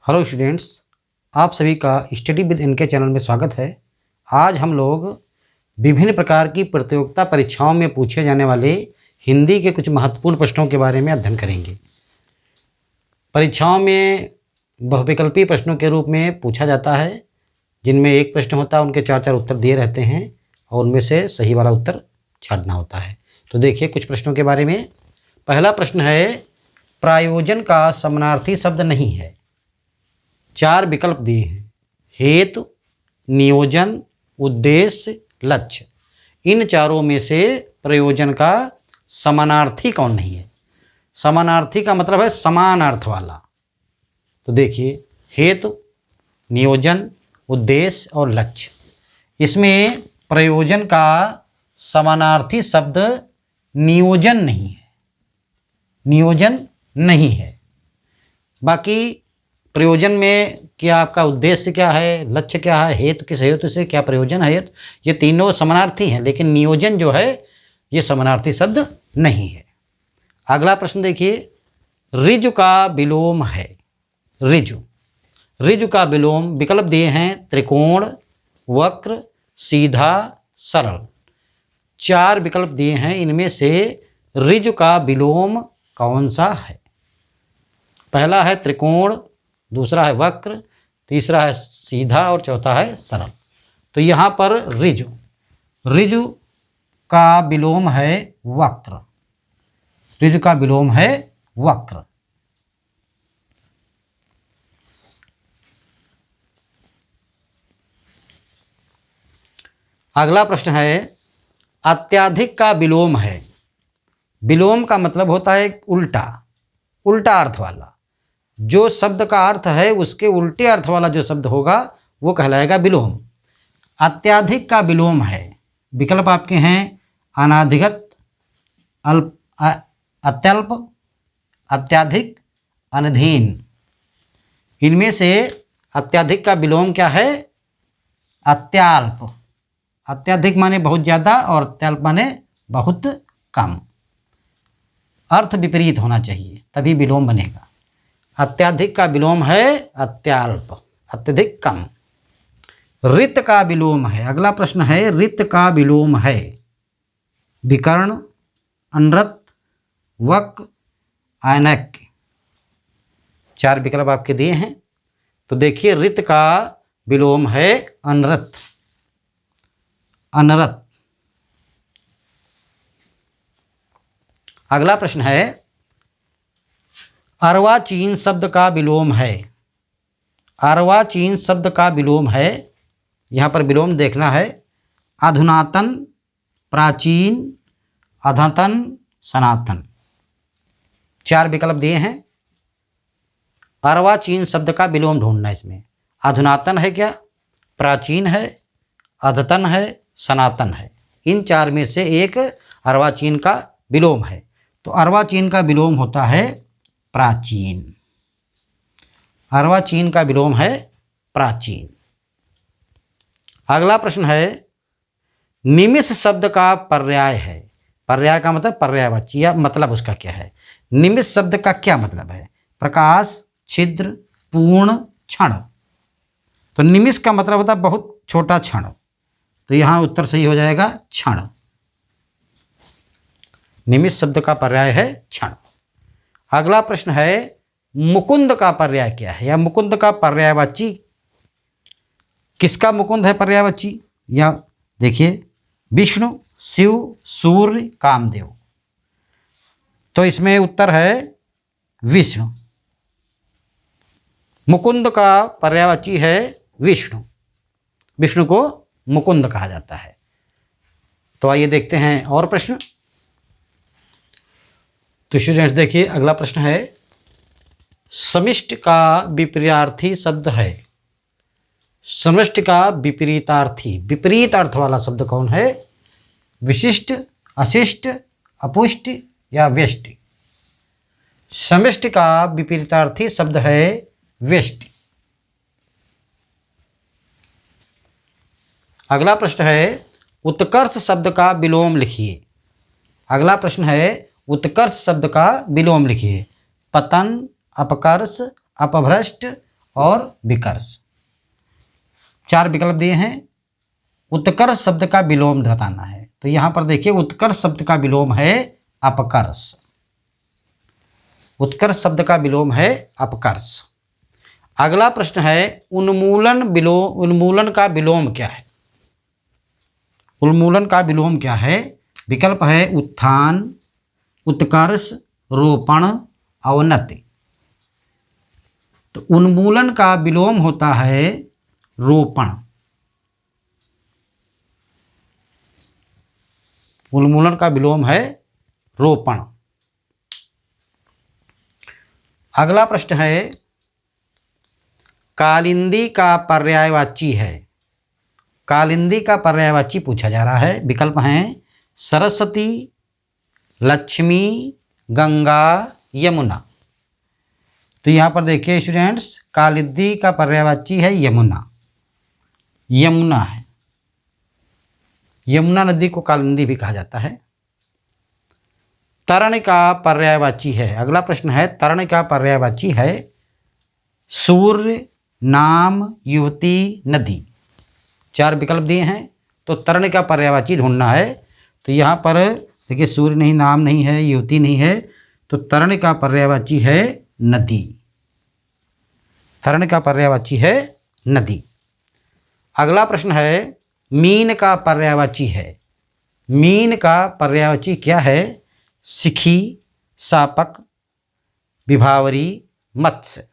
Hello students, आप सभी का स्टडी विद एनके चैनल में स्वागत है। आज हम लोग विभिन्न प्रकार की प्रतियोगिता परीक्षाओं में पूछे जाने वाले हिंदी के कुछ महत्वपूर्ण प्रश्नों के बारे में अध्ययन करेंगे। परीक्षाओं में बहुविकल्पी प्रश्नों के रूप में पूछा जाता है, जिनमें एक प्रश्न होता है, उनके चार चार उत्तर दिए रहते हैं और उनमें से सही वाला उत्तर छांटना होता है। तो देखिए कुछ प्रश्नों के बारे में। पहला प्रश्न है, प्रायोजन का समानार्थी शब्द नहीं है। चार विकल्प दिए हैं: हेतु, नियोजन, उद्देश्य, लक्ष्य। इन चारों में से प्रयोजन का समानार्थी कौन नहीं है? समानार्थी का मतलब है समान अर्थ वाला। तो देखिए, हेतु, नियोजन, उद्देश्य और लक्ष्य, इसमें प्रयोजन का समानार्थी शब्द नियोजन नहीं है। नियोजन नहीं है। बाकी प्रयोजन में क्या आपका उद्देश्य क्या है, लक्ष्य क्या है, हेतु किस हेतु से क्या प्रयोजन है, हेतु, ये तीनों समानार्थी हैं, लेकिन नियोजन जो है ये समानार्थी शब्द नहीं है। अगला प्रश्न देखिए, ऋजु का विलोम है। ऋजु का विलोम विकल्प दिए हैं: त्रिकोण, वक्र, सीधा, सरल। चार विकल्प दिए हैं, इनमें से ऋजु का विलोम कौन ऋजु है? पहला है त्रिकोण, दूसरा है वक्र, तीसरा है सीधा और चौथा है सरल। तो यहाँ पर ऋजु का विलोम है वक्र। ऋजु का विलोम है वक्र। अगला प्रश्न है, अत्यधिक का विलोम है। विलोम का मतलब होता है उल्टा अर्थ वाला। जो शब्द का अर्थ है उसके उल्टे अर्थ वाला जो शब्द होगा वो कहलाएगा विलोम। अत्यधिक का विलोम है। विकल्प आपके हैं: अनाधिगत, अल्प, अत्यल्प, अत्यधिक, अनधीन। इनमें से अत्यधिक का विलोम क्या है? अत्याल्प। अत्यधिक माने बहुत ज़्यादा और अत्यल्प माने बहुत कम। अर्थ विपरीत होना चाहिए तभी विलोम बनेगा। अत्यधिक का विलोम है अत्याल्प, अत्यधिक कम। रित का विलोम है। अगला प्रश्न है, रित का विलोम है। विकर्ण, अनृत, वक्र, ऐनक्य। चार विकल्प आपके दिए हैं। तो देखिए, रित का विलोम है अनृत। अगला प्रश्न है, अर्वाचीन शब्द का विलोम है। अर्वाचीन शब्द का विलोम है, यहाँ पर विलोम देखना है: अधुनातन, प्राचीन, अद्यतन, सनातन। चार विकल्प दिए हैं। अर्वाचीन शब्द का विलोम ढूंढना है इसमें। अधुनातन है क्या, प्राचीन है, अद्यतन है, सनातन है। इन चार में से एक अर्वाचीन का विलोम है। तो अर्वाचीन का विलोम होता है प्राचीन। अर्वाचीन का विलोम है प्राचीन। अगला प्रश्न है, निमिष शब्द का पर्याय है। पर्याय का मतलब पर्यायवाची, या मतलब उसका क्या है? निमिष शब्द का क्या मतलब है? प्रकाश, छिद्र, पूर्ण, क्षण। तो निमिष का मतलब होता है बहुत छोटा क्षण। तो यहाँ उत्तर सही हो जाएगा क्षण। निमिष शब्द का पर्याय है क्षण। अगला प्रश्न है, मुकुंद का पर्याय क्या है, या मुकुंद का पर्यायवाची किसका मुकुंद है पर्यायवाची? या देखिए, विष्णु, शिव, सूर्य, कामदेव। तो इसमें उत्तर है विष्णु। मुकुंद का पर्यायवाची है विष्णु। विष्णु को मुकुंद कहा जाता है। तो आइए देखते हैं और प्रश्न। तो स्टूडेंट्स देखिए, अगला प्रश्न है, समष्टि का विपरीतार्थी शब्द है। समष्टि का विपरीतार्थी, विपरीत अर्थ वाला शब्द कौन है? विशिष्ट, अशिष्ट, अपुष्ट या व्यष्टि। समष्टि का विपरीतार्थी शब्द है व्यष्टि। अगला प्रश्न है, उत्कर्ष शब्द का विलोम लिखिए। अगला प्रश्न है, उत्कर्ष शब्द का विलोम लिखिए। पतन, अपकर्ष, अपभ्रष्ट और विकर्ष। 4 विकल्प दिए हैं। उत्कर्ष शब्द का विलोम बताना है। तो यहाँ पर देखिए उत्कर्ष शब्द का विलोम है अपकर्ष। उत्कर्ष शब्द का विलोम है अपकर्ष। अगला प्रश्न है उन्मूलन का विलोम क्या है? उन्मूलन का विलोम क्या है? विकल्प है उत्थान, उत्कर्ष, रोपण, अवनति। तो उन्मूलन का विलोम होता है रोपण। उन्मूलन का विलोम है रोपण। अगला प्रश्न है कालिंदी का पर्यायवाची है। कालिंदी का पर्यायवाची पूछा जा रहा है। विकल्प हैं सरस्वती, लक्ष्मी, गंगा, यमुना। तो यहाँ पर देखिए स्टूडेंट्स, कालिंदी का पर्यायवाची है यमुना। यमुना है। यमुना नदी को कालिंदी भी कहा जाता है। तरण का पर्यायवाची है। अगला प्रश्न है तरण का पर्यायवाची है सूर्य, नाम, युवती, नदी। 4 विकल्प दिए हैं। तो तरण का पर्यायवाची ढूंढना है। तो यहाँ पर देखिए सूर्य नहीं, नाम नहीं है, युवती नहीं है, तो तरण का पर्यायवाची है नदी। तरण का पर्यायवाची है नदी। अगला प्रश्न है मीन का पर्यायवाची है। मीन का पर्यायवाची क्या है? शिखी, सापक, विभावरी, मत्स्य।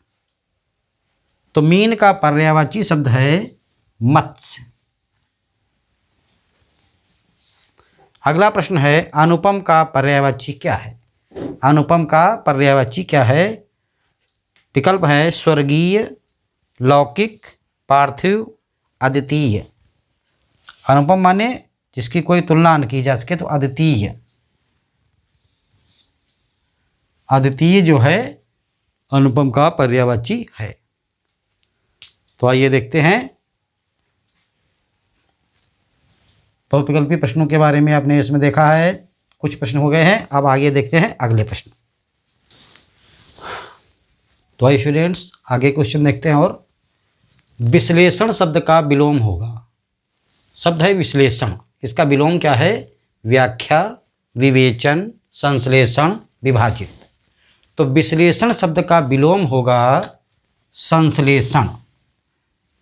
तो मीन का पर्यायवाची शब्द है मत्स्य। अगला प्रश्न है अनुपम का पर्यायवाची क्या है? अनुपम का पर्यायवाची क्या है? विकल्प है स्वर्गीय, लौकिक, पार्थिव, अद्वितीय। अनुपम माने जिसकी कोई तुलना न की जा सके, तो अद्वितीय। अद्वितीय जो है अनुपम का पर्यायवाची है। तो आइए देखते हैं बहुविकल्पी प्रश्नों के बारे में। आपने इसमें देखा है कुछ प्रश्न हो गए हैं। अब आगे देखते हैं अगले प्रश्न। तो आइए स्टूडेंट्स आगे क्वेश्चन देखते हैं। और विश्लेषण शब्द का विलोम होगा। शब्द है विश्लेषण, इसका विलोम क्या है? व्याख्या, विवेचन, संश्लेषण, विभाजित। तो विश्लेषण शब्द का विलोम होगा संश्लेषण।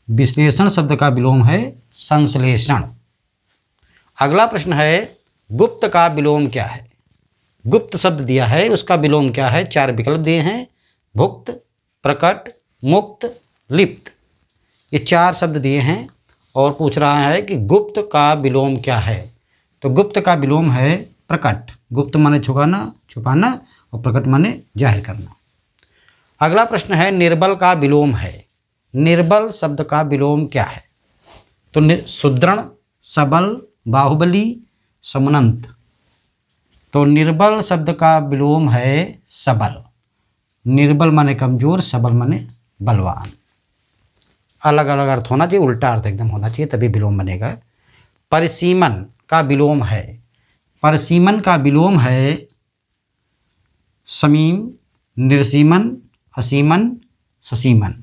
विश्लेषण शब्द का विलोम है संश्लेषण। अगला प्रश्न है गुप्त का विलोम क्या है? गुप्त शब्द दिया है, उसका विलोम क्या है? 4 विकल्प दिए हैं। भुक्त, प्रकट, मुक्त, लिप्त। ये 4 शब्द दिए हैं और पूछ रहा है कि गुप्त का विलोम क्या है? तो गुप्त का विलोम है प्रकट। गुप्त माने छुपाना, छुपाना, और प्रकट माने जाहिर करना। अगला प्रश्न है निर्बल का विलोम है। निर्बल शब्द का विलोम क्या है? तो सुदृढ़, सबल, बाहुबली, समुन्नत। तो निर्बल शब्द का विलोम है सबल। निर्बल माने कमजोर, सबल माने बलवान। अलग अलग अर्थ होना चाहिए, उल्टा अर्थ एकदम होना चाहिए, तभी विलोम बनेगा। परिसीमन का विलोम है। परिसीमन का विलोम है समीम, निर्सीमन, असीमन, ससीमन।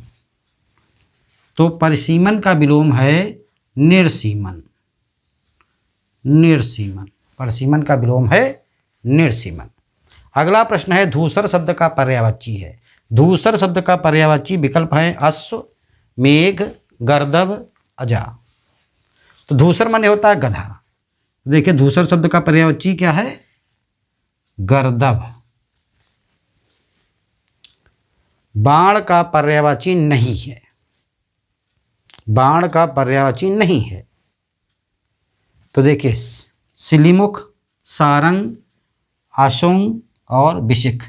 तो परिसीमन का विलोम है निर्सीमन। निर्सीमन। परिसीमन का विलोम है निर्सीमन। अगला प्रश्न है धूसर शब्द का पर्यायवाची है। धूसर शब्द का पर्यायवाची विकल्प है अश्व, मेघ, गर्दभ, अजा। तो धूसर माने होता है गधा। देखिए धूसर शब्द का पर्यायवाची क्या है? गर्दभ। बाण का पर्यायवाची नहीं है। बाण का पर्यायवाची नहीं है। तो देखिए सिलीमुख, सारंग, आशुंग और विशिख,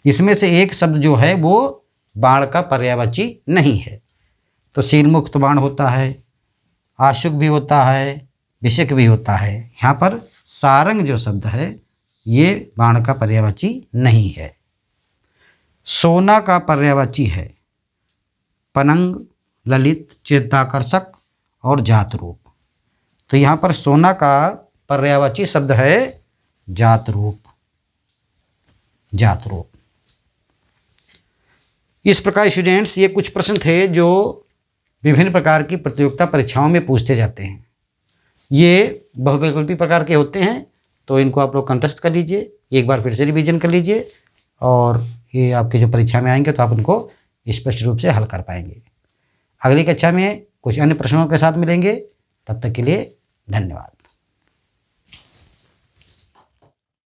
इसमें से एक शब्द जो है वो बाण का पर्यायवाची नहीं है। तो सिलमुख तो बाण होता है, आशुक भी होता है, विशिख भी होता है। यहाँ पर सारंग जो शब्द है ये बाण का पर्यायवाची नहीं है। सोना का पर्यायवाची है पनंग, ललित, चित्ताकर्षक और जात रूप। तो यहाँ पर सोना का पर्यायवाची शब्द है जात रूप। जात रूप। इस प्रकार स्टूडेंट्स, ये कुछ प्रश्न थे जो विभिन्न प्रकार की प्रतियोगिता परीक्षाओं में पूछते जाते हैं। ये बहुविकल्पी प्रकार के होते हैं, तो इनको आप लोग कंठस्थ कर लीजिए, एक बार फिर से रिवीजन कर लीजिए, और ये आपके जो परीक्षा में आएंगे तो आप इनको स्पष्ट रूप से हल कर पाएंगे। अगली कक्षा में कुछ अन्य प्रश्नों के साथ मिलेंगे, तब तक के लिए धन्यवाद।